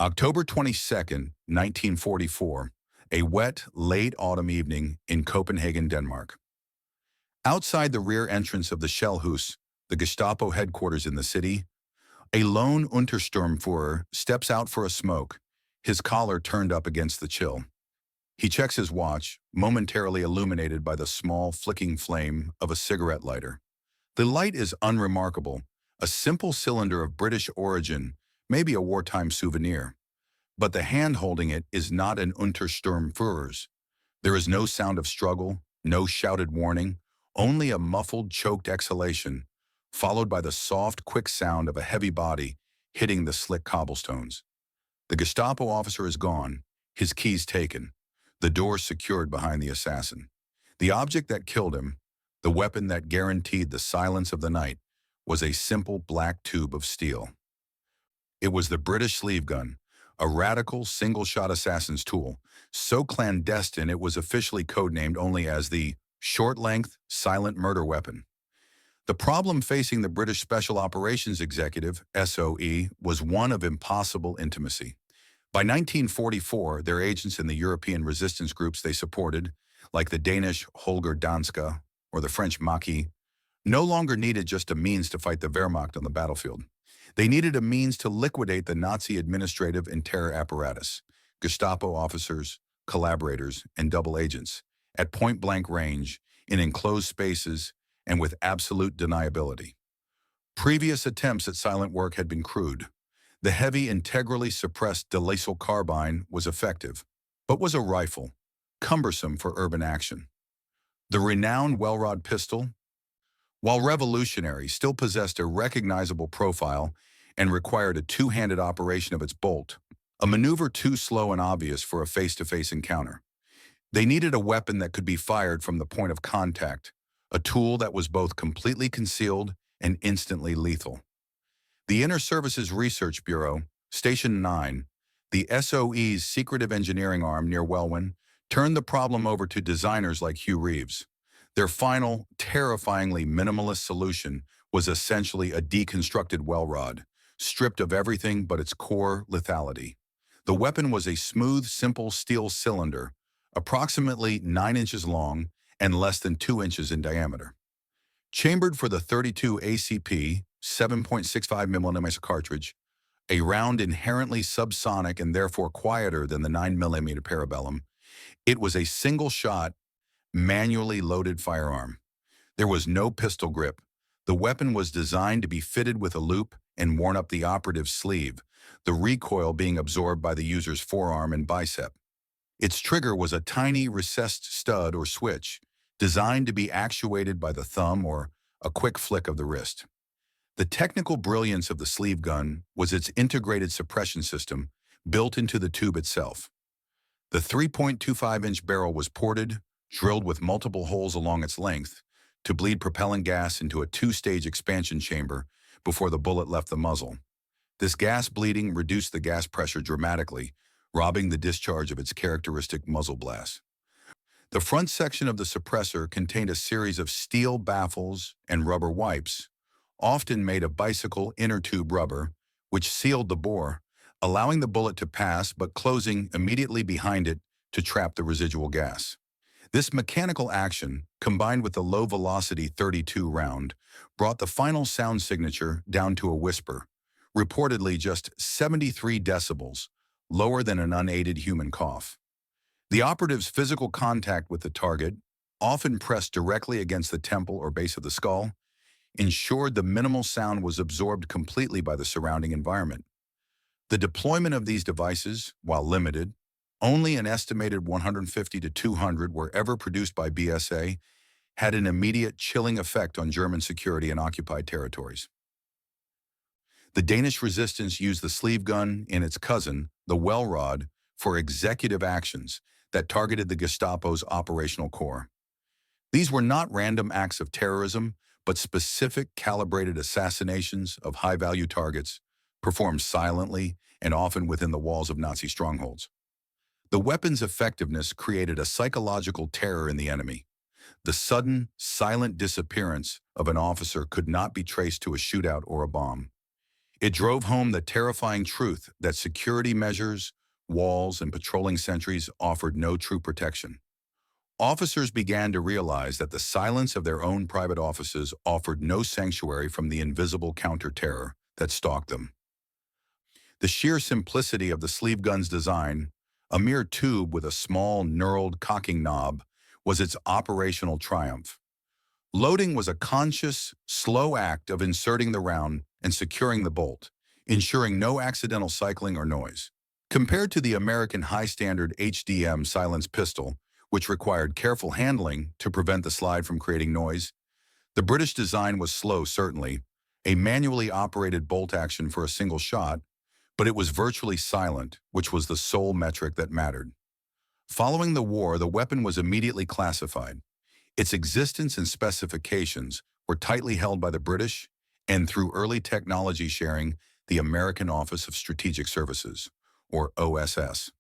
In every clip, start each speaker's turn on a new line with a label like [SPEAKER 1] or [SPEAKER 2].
[SPEAKER 1] October 22nd, 1944, a wet, late autumn evening in Copenhagen, Denmark. Outside the rear entrance of the Shellhus, the Gestapo headquarters in the city, a lone Untersturmführer steps out for a smoke, his collar turned up against the chill. He checks his watch, momentarily illuminated by the small, flicking flame of a cigarette lighter. The light is unremarkable, a simple cylinder of British origin, maybe a wartime souvenir. But the hand holding it is not an Untersturmführer's. There is no sound of struggle, no shouted warning, only a muffled, choked exhalation, followed by the soft, quick sound of a heavy body hitting the slick cobblestones. The Gestapo officer is gone, his keys taken, the door secured behind the assassin. The object that killed him, the weapon that guaranteed the silence of the night, was a simple black tube of steel. It was the British sleeve gun, a radical single-shot assassin's tool, so clandestine it was officially codenamed only as the short-length, silent murder weapon. The problem facing the British Special Operations Executive, SOE, was one of impossible intimacy. By 1944, their agents in the European resistance groups they supported, like the Danish Holger Danske or the French Maquis, no longer needed just a means to fight the Wehrmacht on the battlefield. They needed a means to liquidate the Nazi administrative and terror apparatus, Gestapo officers, collaborators, and double agents, at point-blank range, in enclosed spaces, and with absolute deniability. Previous attempts at silent work had been crude. The heavy, integrally suppressed de Laisel carbine was effective, but was a rifle, cumbersome for urban action. The renowned Welrod pistol, while revolutionary, still possessed a recognizable profile and required a two-handed operation of its bolt, a maneuver too slow and obvious for a face-to-face encounter. They needed a weapon that could be fired from the point of contact, a tool that was both completely concealed and instantly lethal. The Inner Services Research Bureau, Station 9, the SOE's secretive engineering arm near Welwyn, turned the problem over to designers like Hugh Reeves. Their final, terrifyingly minimalist solution was essentially a deconstructed Welrod, stripped of everything but its core lethality. The weapon was a smooth, simple steel cylinder, approximately 9 inches long and less than 2 inches in diameter. Chambered for the 32 ACP 7.65mm cartridge, a round inherently subsonic and therefore quieter than the 9mm Parabellum, it was a single-shot, manually loaded firearm. There was no pistol grip. The weapon was designed to be fitted with a loop and worn up the operative's sleeve, the recoil being absorbed by the user's forearm and bicep. Its trigger was a tiny recessed stud or switch, designed to be actuated by the thumb or a quick flick of the wrist. The technical brilliance of the sleeve gun was its integrated suppression system built into the tube itself. The 3.25-inch barrel was ported, drilled with multiple holes along its length, to bleed propellant gas into a two-stage expansion chamber before the bullet left the muzzle. This gas bleeding reduced the gas pressure dramatically, robbing the discharge of its characteristic muzzle blast. The front section of the suppressor contained a series of steel baffles and rubber wipes, often made of bicycle inner tube rubber, which sealed the bore, allowing the bullet to pass but closing immediately behind it to trap the residual gas. This mechanical action, combined with the low-velocity .32 round, brought the final sound signature down to a whisper, reportedly just 73 decibels, lower than an unaided human cough. The operative's physical contact with the target, often pressed directly against the temple or base of the skull, ensured the minimal sound was absorbed completely by the surrounding environment. The deployment of these devices, while limited, only an estimated 150 to 200 were ever produced by BSA, had an immediate chilling effect on German security in occupied territories. The Danish resistance used the sleeve gun and its cousin, the Welrod, for executive actions that targeted the Gestapo's operational core. These were not random acts of terrorism, but specific calibrated assassinations of high-value targets, performed silently and often within the walls of Nazi strongholds. The weapon's effectiveness created a psychological terror in the enemy. The sudden, silent disappearance of an officer could not be traced to a shootout or a bomb. It drove home the terrifying truth that security measures, walls, and patrolling sentries offered no true protection. Officers began to realize that the silence of their own private offices offered no sanctuary from the invisible counter-terror that stalked them. The sheer simplicity of the sleeve gun's design, a mere tube with a small, knurled cocking knob, was its operational triumph. Loading was a conscious, slow act of inserting the round and securing the bolt, ensuring no accidental cycling or noise. Compared to the American high-standard HDM silenced pistol, which required careful handling to prevent the slide from creating noise, the British design was slow, certainly, a manually operated bolt action for a single shot, but it was virtually silent, which was the sole metric that mattered. Following the war, the weapon was immediately classified. Its existence and specifications were tightly held by the British, and through early technology sharing, the American Office of Strategic Services, or OSS.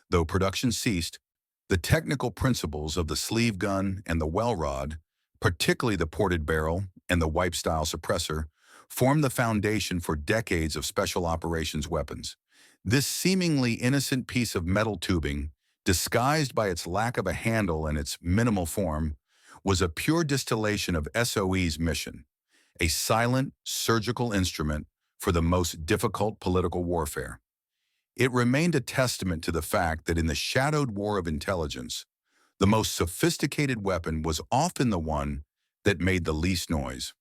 [SPEAKER 1] Though production ceased, the technical principles of the sleeve gun and the well rod, particularly the ported barrel and the wipe-style suppressor, formed the foundation for decades of special operations weapons. This seemingly innocent piece of metal tubing, disguised by its lack of a handle and its minimal form, was a pure distillation of SOE's mission, a silent, surgical instrument for the most difficult political warfare. It remained a testament to the fact that in the shadowed war of intelligence, the most sophisticated weapon was often the one that made the least noise.